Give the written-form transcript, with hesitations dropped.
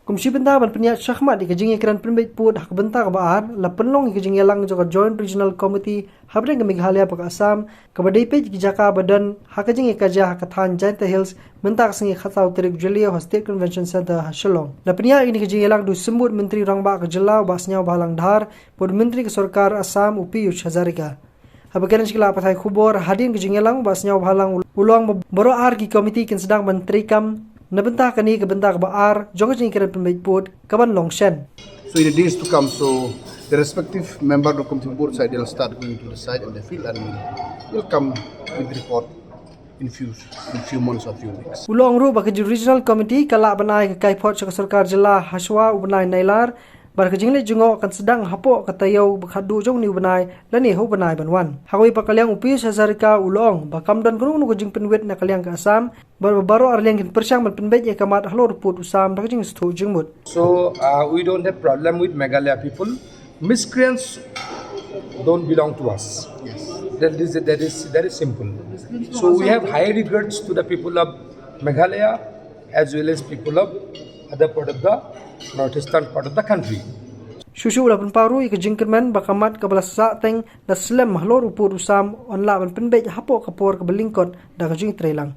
Komisi Bentah ban peniat syahmat di kejing ikran penbait put hak bentah ke baar la penlong di kejing yalang juga Joint Regional Committee habdang ke Meghalaya pak Assam ke badai pej ki jaka badan hak kejing ikaja hak than Jainta Hills mentah sengi khatau terik Julia State Convention Center Shillong. La peniat ini kejing yalang du sembut Menteri Rangba ke Jelau basnya bahalang dhar bod Menteri ke Sarkar Assam Piyush Hazarika. Habagan sikla patai khubor hadin kejing yalang basnya bahalang ulang baro ar ki komiti kin sedang menteri kam nabentah kani ke bentah ke baar jong kejing ikran penbait put kaban long shen. So in the days to come, so the respective member of the committee board side will start going to the site and the field and will come with the report in few months or few weeks. Ulong ru bagi regional committee kala banai ke kaipot sa sarkar jela Haswa ubanai nailar bar ke jingle jungo kan sedang hapok katayau bakhadu jong ni ubanai lani ho banai banwan. Hakoi pakaliang Piyush Hazarika ulong bakam dan kunung nu jing penwet na kaliang ke Assam bar baro arliang kin persyang ban penbet ya kamat halor put usam dak jing stu jingmut. So we don't have problem with Meghalaya people. Miscreants don't belong to us. Yes. That is very simple. So we have high regards to the people of Meghalaya as well as people of other part of the northeastern part of the country. Shushu lapan paru ik jingkerman bakamat kabala sa teng na slem halor upur usam onla ban penbet hapok kapor ke belingkot dak jing trelang.